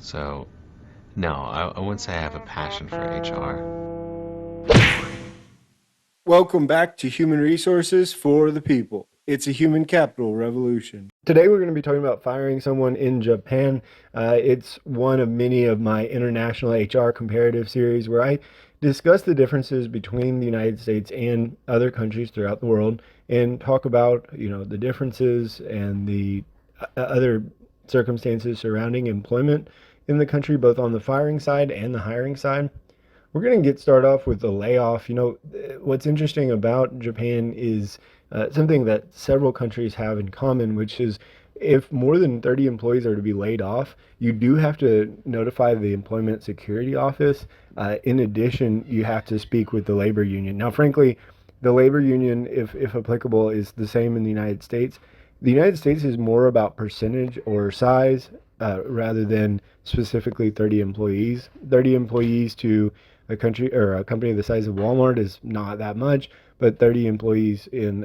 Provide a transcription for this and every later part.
So, no, I wouldn't say I have a passion for HR. Welcome back to Human Resources for the People. It's a human capital revolution. Today, we're going to be talking about firing someone in Japan. It's one of many of my international HR comparative series where I discuss the differences between the United States and other countries throughout the world and talk about, the differences and the other circumstances surrounding employment in the country, both on the firing side and the hiring side. We're going to get started off with the layoff. What's interesting about Japan is something that several countries have in common, which is if more than 30 employees are to be laid off, you do have to notify the Employment Security Office. In addition, you have to speak with the labor union. Now, frankly, the labor union, if applicable, is the same in the United States. The United States is more about percentage or size rather than specifically 30 employees. 30 employees to a country or a company the size of Walmart is not that much, but 30 employees in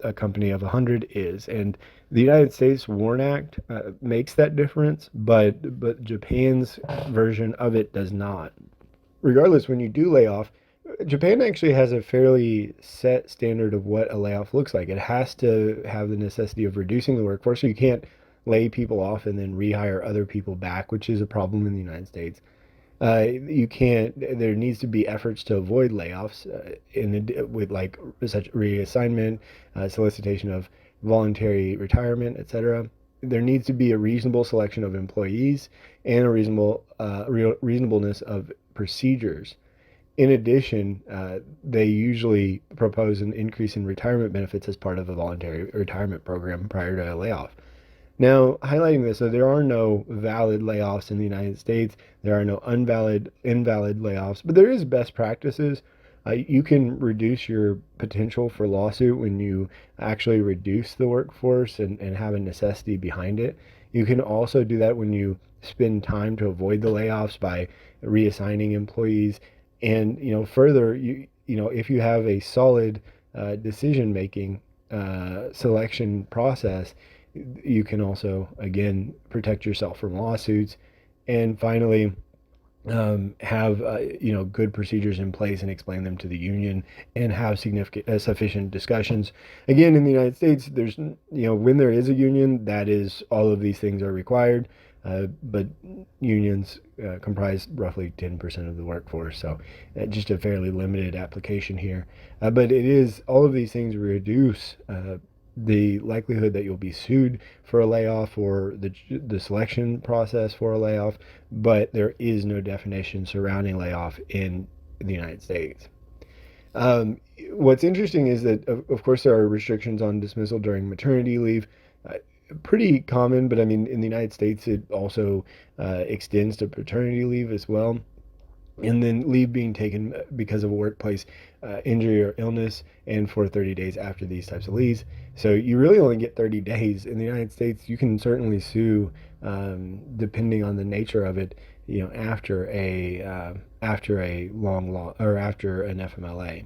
a company of 100 is. And the United States WARN Act makes that difference, but Japan's version of it does not. Regardless, when you do lay off, Japan actually has a fairly set standard of what a layoff looks like. It has to have the necessity of reducing the workforce, so you can't lay people off and then rehire other people back, which is a problem in the United States. You can't. There needs to be efforts to avoid layoffs with like such reassignment, solicitation of voluntary retirement, etc. There needs to be a reasonable selection of employees and a reasonableness of procedures. In addition, they usually propose an increase in retirement benefits as part of a voluntary retirement program prior to a layoff. Now, highlighting this, so there are no valid layoffs in the United States. There are no invalid layoffs, but there is best practices. You can reduce your potential for lawsuit when you actually reduce the workforce and have a necessity behind it. You can also do that when you spend time to avoid the layoffs by reassigning employees. And further, if you have a solid decision making selection process, you can also again protect yourself from lawsuits. And finally, have good procedures in place and explain them to the union and have sufficient discussions. Again, in the United States, there's when there is a union, that is all of these things are required. But unions comprise roughly 10% of the workforce, so just a fairly limited application here. But it is all of these things reduce the likelihood that you'll be sued for a layoff or the selection process for a layoff, but there is no definition surrounding layoff in the United States. What's interesting is that, of course, there are restrictions on dismissal during maternity leave. Pretty common, but I mean, in the United States, it also extends to paternity leave as well. And then leave being taken because of a workplace injury or illness and for 30 days after these types of leaves. So you really only get 30 days. In the United States, you can certainly sue depending on the nature of it, after a long law or after an FMLA.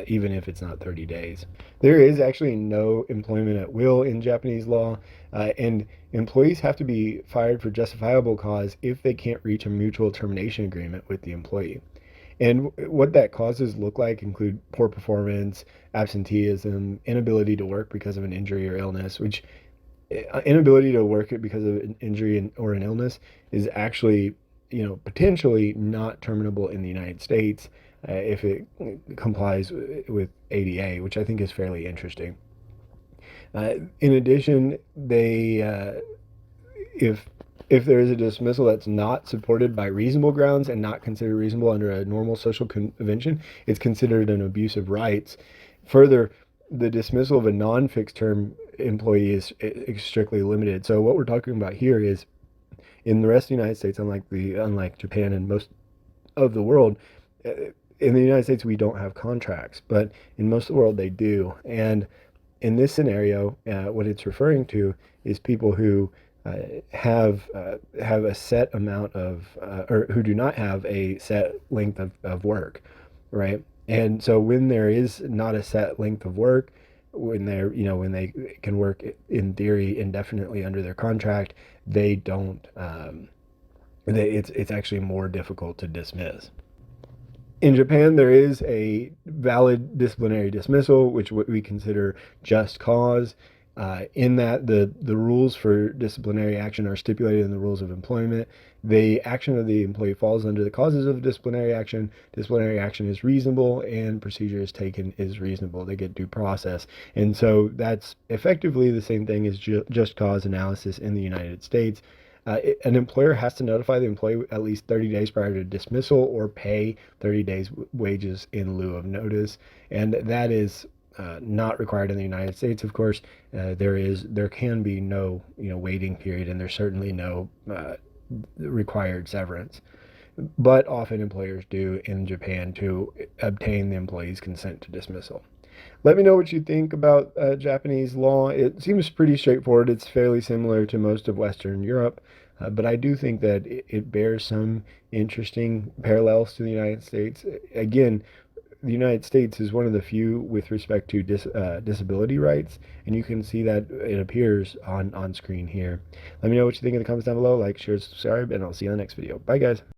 Even if it's not 30 days. There is actually no employment at will in Japanese law, and employees have to be fired for justifiable cause if they can't reach a mutual termination agreement with the employee. And what that causes look like include poor performance, absenteeism, inability to work because of an injury or illness, which inability to work because of an injury or an illness is actually, potentially not terminable in the United States if it complies with ADA, which I think is fairly interesting. In addition, if there is a dismissal that's not supported by reasonable grounds and not considered reasonable under a normal social convention, it's considered an abuse of rights. Further, the dismissal of a non-fixed term employee is strictly limited. So what we're talking about here is in the rest of the United States, unlike Japan and most of the world, in the United States we don't have contracts, but in most of the world they do. And in this scenario, what it's referring to is people who have a set amount of, or who do not have a set length of work, right? And so when there is not a set length of work, when they can work in theory indefinitely under their contract, they don't it's actually more difficult to dismiss. In Japan, there is a valid disciplinary dismissal, which what we consider just cause. In that the rules for disciplinary action are stipulated in the rules of employment. The action of the employee falls under the causes of disciplinary action. Disciplinary action is reasonable, and procedure is taken is reasonable. They get due process, and so that's effectively the same thing as just cause analysis in the United States. An employer has to notify the employee at least 30 days prior to dismissal or pay 30 days wages in lieu of notice. And that is not required in the United States. Of course, there can be no waiting period, and there's certainly no required severance. But often employers do in Japan to obtain the employee's consent to dismissal. Let me know what you think about Japanese law. It seems pretty straightforward. It's fairly similar to most of Western Europe, but I do think that it bears some interesting parallels to the United States. Again, the United States is one of the few with respect to disability rights, and you can see that it appears on screen here. Let me know what you think in the comments down below. Like, share, subscribe, and I'll see you in the next video. Bye, guys.